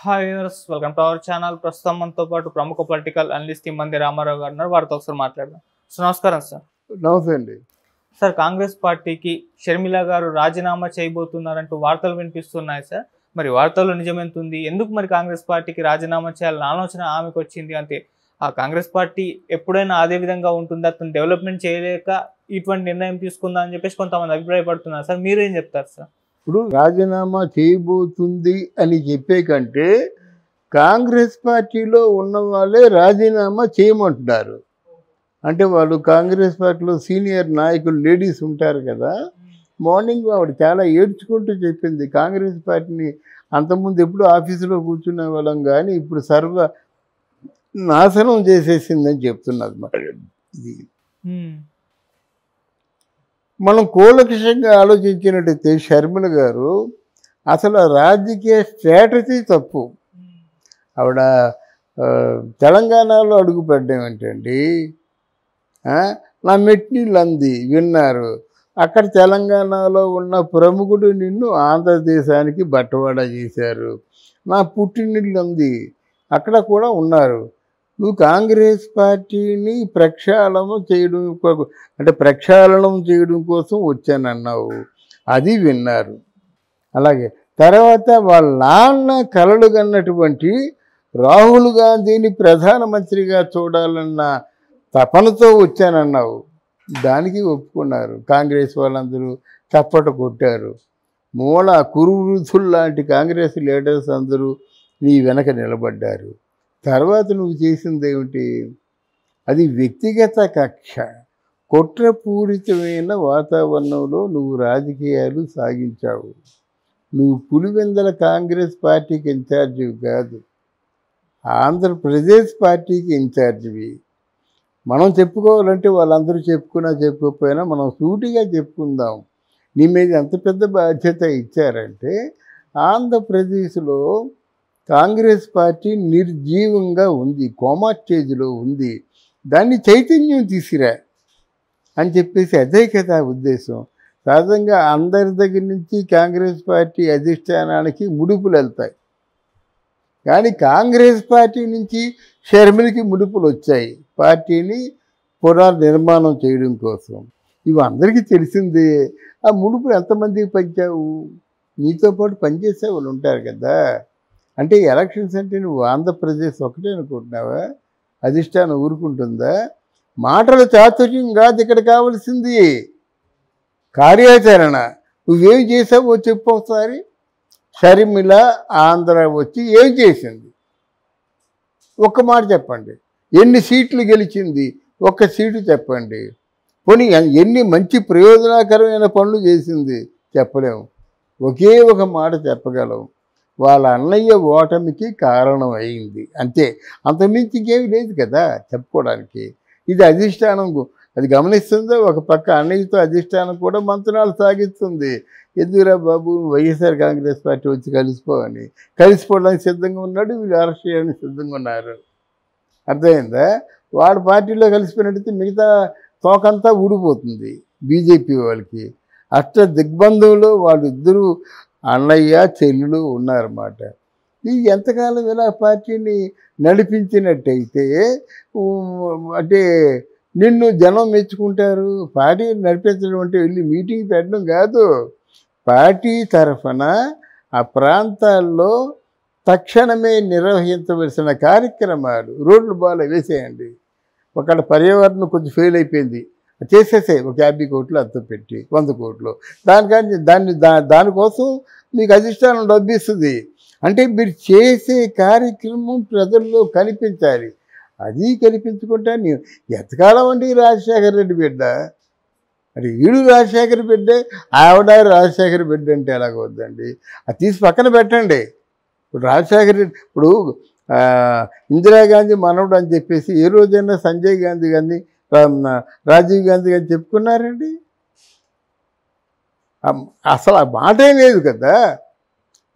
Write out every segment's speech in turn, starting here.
Hi viewers, welcome to our channel. ప్రస్తుతం మనతో పాటు ప్రముఖ పొలిటికల్ అనలిస్ట్ మంది రామారావు గారు ఉన్నారు. వారితో ఒకసారి మాట్లాడదాం. సో నమస్కారం సార్. నమస్తే అండి. సార్, కాంగ్రెస్ పార్టీకి షర్మిల గారు రాజీనామా చేయబోతున్నారంటూ వార్తలు వినిపిస్తున్నాయి సార్. మరి వార్తల్లో నిజమెంత ఉంది? ఎందుకు మరి కాంగ్రెస్ పార్టీకి రాజీనామా చేయాలన్న ఆలోచన ఆమెకు వచ్చింది? అంటే ఆ కాంగ్రెస్ పార్టీ ఎప్పుడైనా అదే విధంగా ఉంటుందా? అతను డెవలప్మెంట్ చేయలేక ఇటువంటి నిర్ణయం తీసుకుందా అని చెప్పేసి కొంతమంది అభిప్రాయపడుతున్నారు సార్. మీరేం చెప్తారు సార్? ఇప్పుడు రాజీనామా చేయబోతుంది అని చెప్పే కంటే కాంగ్రెస్ పార్టీలో ఉన్న వాళ్ళే రాజీనామా చేయమంటున్నారు. అంటే వాళ్ళు కాంగ్రెస్ పార్టీలో సీనియర్ నాయకులు లేడీస్ ఉంటారు కదా, మార్నింగ్ ఆవిడ చాలా ఏడ్చుకుంటూ చెప్పింది, కాంగ్రెస్ పార్టీని అంతకుముందు ఎప్పుడు ఆఫీసులో కూర్చునే వాళ్ళం కానీ ఇప్పుడు సర్వ నాశనం చేసేసిందని చెప్తున్నది. మరి ఇది మనం కూలక్షంగా ఆలోచించినట్టయితే షర్మిల గారు అసలు రాజకీయ స్ట్రాటజీ తప్పు. ఆవిడ తెలంగాణలో అడుగుపెట్టడం ఏంటండి? నా మెట్నీళ్ళు అంది విన్నారు. అక్కడ తెలంగాణలో ఉన్న ప్రముఖుడు నిన్ను ఆంధ్రదేశానికి బట్టవాడా చేశారు. నా పుట్టినిల్లు ఉంది, అక్కడ కూడా ఉన్నారు. నువ్వు కాంగ్రెస్ పార్టీని ప్రక్షాళనం చేయడం కోసం వచ్చానన్నావు, అది విన్నారు. అలాగే తర్వాత వాళ్ళ నాన్న కలలు కన్నటువంటి రాహుల్ గాంధీని ప్రధానమంత్రిగా చూడాలన్న తపనతో వచ్చానన్నావు, దానికి ఒప్పుకున్నారు. కాంగ్రెస్ వాళ్ళందరూ చప్పట కొట్టారు. మూల కురువృద్ధులు లాంటి కాంగ్రెస్ లీడర్స్ అందరూ నీ వెనక నిలబడ్డారు. తర్వాత నువ్వు చేసింది ఏమిటి? అది వ్యక్తిగత కక్ష, కుట్రపూరితమైన వాతావరణంలో నువ్వు రాజకీయాలు సాగించావు. నువ్వు పులివెందల కాంగ్రెస్ పార్టీకి ఇన్ఛార్జివి కాదు, ఆంధ్రప్రదేశ్ పార్టీకి ఇన్ఛార్జివి. మనం చెప్పుకోవాలంటే వాళ్ళందరూ చెప్పకపోయినా మనం సూటిగా చెప్పుకుందాం. నీ మీద ఎంత పెద్ద బాధ్యత ఇచ్చారంటే, ఆంధ్రప్రదేశ్లో కాంగ్రెస్ పార్టీ నిర్జీవంగా ఉంది, కోమా స్టేజ్లో ఉంది, దాన్ని చైతన్యం తీసుకురా అని చెప్పేసి అదే కదా ఉద్దేశం. సహజంగా అందరి దగ్గర నుంచి కాంగ్రెస్ పార్టీ అధిష్టానానికి ముడుపులు వెళ్తాయి, కానీ కాంగ్రెస్ పార్టీ నుంచి షర్మిలకి ముడుపులు వచ్చాయి పార్టీని పునర్నిర్మాణం చేయడం కోసం. ఇవి అందరికీ తెలిసిందే. ఆ ముడుపులు ఎంతమందికి పంచావు? నీతో పాటు పనిచేసే వాళ్ళు ఉంటారు కదా. అంటే ఎలక్షన్స్ అంటే నువ్వు ఆంధ్రప్రదేశ్ ఒకటే అనుకుంటున్నావా? అధిష్టానం ఊరుకుంటుందా? మాటల చాతుర్యం కాదు ఇక్కడ కావాల్సింది, కార్యాచరణ. నువ్వేం చేసావో చెప్పు ఒకసారి. షర్మిల ఆంధ్ర వచ్చి ఏం చేసింది? ఒక్క మాట చెప్పండి. ఎన్ని సీట్లు గెలిచింది? ఒక్క సీటు చెప్పండి. పోనీ ఎన్ని మంచి ప్రయోజనకరమైన పనులు చేసింది? చెప్పలేము. ఒకే ఒక మాట చెప్పగలం, వాళ్ళ అన్నయ్య ఓటమికి కారణం అయింది, అంతే. అంతకుమించి ఇంకేమీ లేదు కదా చెప్పుకోవడానికి. ఇది అధిష్టానం అది గమనిస్తుందో. ఒక పక్క అన్నయ్యతో అధిష్టానం కూడా మంత్రాలు సాగిస్తుంది. ఎందుకురా బాబు, వైఎస్ఆర్ కాంగ్రెస్ పార్టీ వచ్చి కలిసిపోవని. కలిసిపోవడానికి సిద్ధంగా ఉన్నాడు, వీళ్ళు అరెస్ట్ చేయడానికి సిద్ధంగా ఉన్నారు. అర్థమైందా? వాడు పార్టీలో కలిసిపోయినట్టయితే మిగతా తోకంతా ఊడిపోతుంది బీజేపీ వాళ్ళకి. అష్ట దిగ్బంధంలో వాళ్ళిద్దరూ అన్నయ్య చెల్లెలు ఉన్నారన్నమాట. ఈ ఎంతకాలం ఇలా పార్టీని నడిపించినట్టయితే అంటే నిన్ను జనం మెచ్చుకుంటారు. పార్టీ నడిపించడం అంటే వెళ్ళి మీటింగ్ పెట్టడం కాదు. పార్టీ తరఫున ఆ ప్రాంతాల్లో తక్షణమే నిర్వహించవలసిన కార్యక్రమాలు, రోడ్లు బాగా వేసేయండి. ఒకళ్ళ పర్యావరణం కొంచెం ఫెయిల్ అయిపోయింది, చేసేసాయి. ఒక 50 కోట్లు అంత పెట్టి 100 కోట్లు దానికోసం మీకు అధిష్టానం డబ్బు ఇస్తుంది. అంటే మీరు చేసే కార్యక్రమం ప్రజల్లో కనిపించాలి. అది కనిపించుకుంటా నేను ఎంతకాలం అండి రాజశేఖర రెడ్డి బిడ్డ, మరి వీడు రాజశేఖర బిడ్డే, ఆవిడ రాజశేఖర బిడ్డ అంటే ఎలాగవద్దండి? అది తీసి పక్కన పెట్టండి. ఇప్పుడు రాజశేఖర రెడ్డి, ఇప్పుడు ఇందిరాగాంధీ మనవడు అని చెప్పేసి ఏ రోజైనా సంజయ్ గాంధీ కానీ రాజీవ్ గాంధీ కానీ చెప్పుకున్నారండి? అసలు ఆ మాటే లేదు కదా.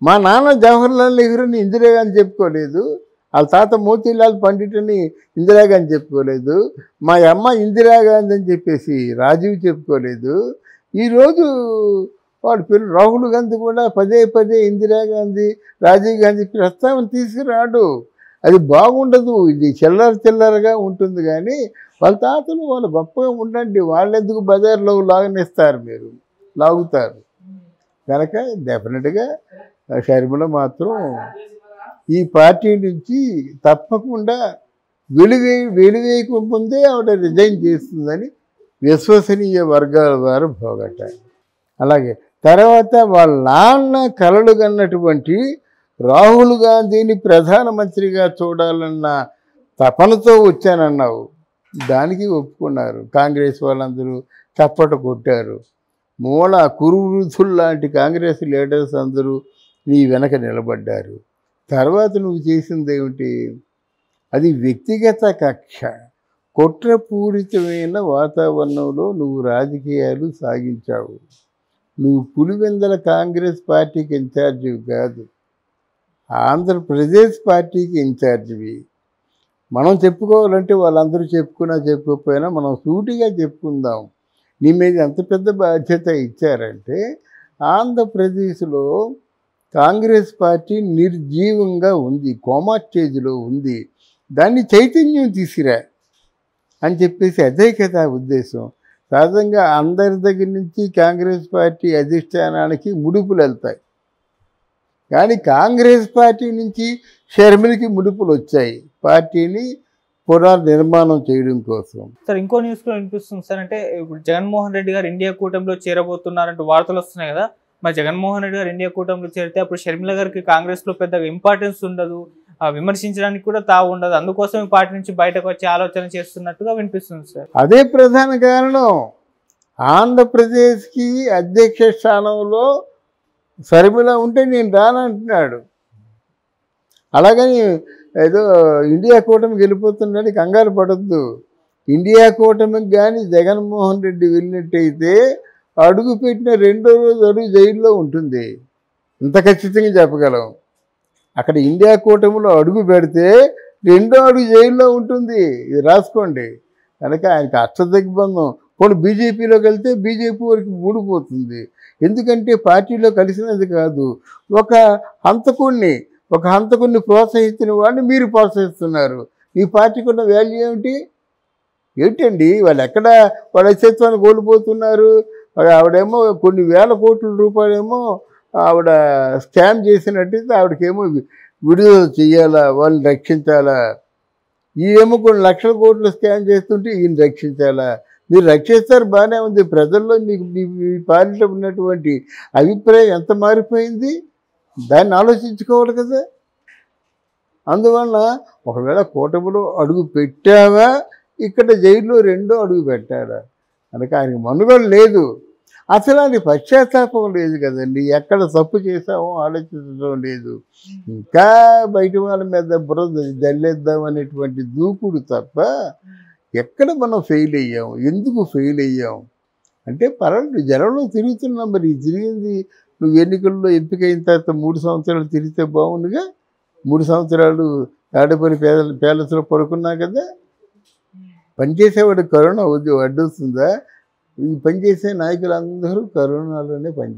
మా నాన్న జవహర్లాల్ నెహ్రూని ఇందిరాగాంధీ చెప్పుకోలేదు, వాళ్ళ తాత మోతీలాల్ పండిట్ అని ఇందిరాగాంధీ చెప్పుకోలేదు, మా అమ్మ ఇందిరాగాంధీ అని చెప్పేసి రాజీవ్ చెప్పుకోలేదు. ఈరోజు వాడు పేరు రాహుల్ గాంధీ కూడా పదే పదే ఇందిరాగాంధీ రాజీవ్ గాంధీ ప్రస్తావన తీసుకురాడు. అది బాగుండదు, ఇది చిల్లరగా ఉంటుంది. కానీ వాళ్ళ తాతలు వాళ్ళు గొప్పగా ఉండండి, వాళ్ళెందుకు బజార్లో లాగనిస్తారు, మీరు లాగుతారు. కనుక డెఫినెట్గా షర్మిల మాత్రం ఈ పార్టీ నుంచి తప్పకుండా వెలువేయకముందే ఆవిడ రిజైన్ చేస్తుందని విశ్వసనీయ వర్గాల ద్వారా పోగొట్టారు. అలాగే తర్వాత వాళ్ళ నాన్న కలలు కన్నటువంటి రాహుల్ గాంధీని ప్రధానమంత్రిగా చూడాలన్న తపనతో వచ్చానన్నావు, దానికి ఒప్పుకున్నారు. కాంగ్రెస్ వాళ్ళందరూ చప్పట కొట్టారు. మూల కురువృద్ధులు లాంటి కాంగ్రెస్ లీడర్స్ అందరూ నీ వెనక నిలబడ్డారు. తర్వాత నువ్వు చేసింది ఏమిటి? అది వ్యక్తిగత కక్ష, కుట్రపూరితమైన వాతావరణంలో నువ్వు రాజకీయాలు సాగించావు. నువ్వు పులివెందల కాంగ్రెస్ పార్టీకి ఇన్ఛార్జివి కాదు, ఆంధ్రప్రదేశ్ పార్టీకి ఇన్ఛార్జివి. మనం చెప్పుకోవాలంటే వాళ్ళందరూ చెప్పకపోయినా మనం సూటిగా చెప్పుకుందాం. నీ మీద ఎంత పెద్ద బాధ్యత ఇచ్చారంటే, ఆంధ్రప్రదేశ్లో కాంగ్రెస్ పార్టీ నిర్జీవంగా ఉంది, కోమా స్టేజ్లో ఉంది, దాన్ని చైతన్యం తీసుకురా అని చెప్పేసి అదే కదా ఉద్దేశం. సహజంగా అందరి దగ్గర నుంచి కాంగ్రెస్ పార్టీ అధిష్టానానికి ముడుపులు వెళ్తాయి, కానీ కాంగ్రెస్ పార్టీ నుంచి షర్మిలకి ముడుపులు వచ్చాయి పార్టీని పునర్నిర్మాణం చేయడం కోసం. సార్ ఇంకో న్యూస్లో వినిపిస్తుంది సార్, అంటే ఇప్పుడు జగన్మోహన్ రెడ్డి గారు ఇండియా కూటమిలో చేరబోతున్నారంటూ వార్తలు వస్తున్నాయి కదా. మరి జగన్మోహన్ రెడ్డి గారు ఇండియా కూటమిలో చేరితే అప్పుడు షర్మిల గారికి కాంగ్రెస్లో పెద్దగా ఇంపార్టెన్స్ ఉండదు, విమర్శించడానికి కూడా తావు ఉండదు, అందుకోసం ఈ పార్టీ నుంచి బయటకు వచ్చి ఆలోచన చేస్తున్నట్టుగా వినిపిస్తుంది సార్. అదే ప్రధాన కారణం. ఆంధ్రప్రదేశ్కి అధ్యక్ష స్థానంలో షర్మిల ఉంటే నేను రానంటున్నాడు. అలాగని ఏదో ఇండియా కూటమికి వెళ్ళిపోతున్నాడు, కంగారు పడద్దు. ఇండియా కూటమికి కానీ జగన్మోహన్ రెడ్డి వెళ్ళినట్టయితే అడుగు పెట్టిన 2వ రోజు అడుగు జైల్లో ఉంటుంది, ఇంత ఖచ్చితంగా చెప్పగలం. అక్కడ ఇండియా కూటమిలో అడుగు పెడితే 2వ అడుగు జైల్లో ఉంటుంది, ఇది రాసుకోండి. కనుక ఆయనకి అష్టదిగ్బంధం. పోనీ బీజేపీలోకి వెళ్తే బీజేపీ వరకు ఊడిపోతుంది. ఎందుకంటే పార్టీలో కలిసినది కాదు, ఒక హంతకుడిని ప్రోత్సహించిన వాడిని మీరు ప్రోత్సహిస్తున్నారు. ఈ పార్టీకి ఉన్న వాల్యూ ఏమిటండి? వాళ్ళు ఎక్కడ వాళ్ళ అస్తిత్వాన్ని కోల్పోతున్నారు. ఆవిడేమో కొన్ని వేల కోట్ల రూపాయలేమో ఆవిడ స్కామ్ చేసినట్టయితే ఆవిడకేమో విడుదల చేయాలా, వాళ్ళని రక్షించాలా. ఈయేమో కొన్ని లక్షల కోట్లు స్కామ్ చేస్తుంటే ఈయన రక్షించాలా. మీరు రక్షిస్తారు, బాగానే ఉంది. ప్రజల్లో మీకు మీ పార్టీలో ఉన్నటువంటి అభిప్రాయం ఎంత మారిపోయింది, దాన్ని ఆలోచించుకోవాలి కదా. అందువల్ల ఒకవేళ కూటమిలో అడుగు పెట్టావా, ఇక్కడ జైల్లో 2వ అడుగు పెట్టాడా, కనుక ఆయనకి మనుగడ లేదు. అసలు అది పశ్చాత్తాపం లేదు కదండి. ఎక్కడ తప్పు చేసామో ఆలోచించడం లేదు. ఇంకా బయట వాళ్ళ మీద బురద జల్లేద్దాం అనేటువంటి దూకుడు తప్ప ఎక్కడ మనం ఫెయిల్ అయ్యాం, ఎందుకు ఫెయిల్ అయ్యాం అంటే పర్వాలేదు, జనంలో తిరుగుతున్నాం. మరి తిరిగింది నువ్వు ఎన్నికల్లో ఎంపికైన తర్వాత 3 సంవత్సరాలు తిరిగితే బాగుండుగా. 3 సంవత్సరాలు తాడేపల్లి ప్యాలెస్లో పడుకున్నా కదా. పనిచేసేవాడు కరోనా అడ్డొస్తుందా? ఈ పనిచేసే నాయకులందరూ కరోనాలోనే పనిచేస్తారు.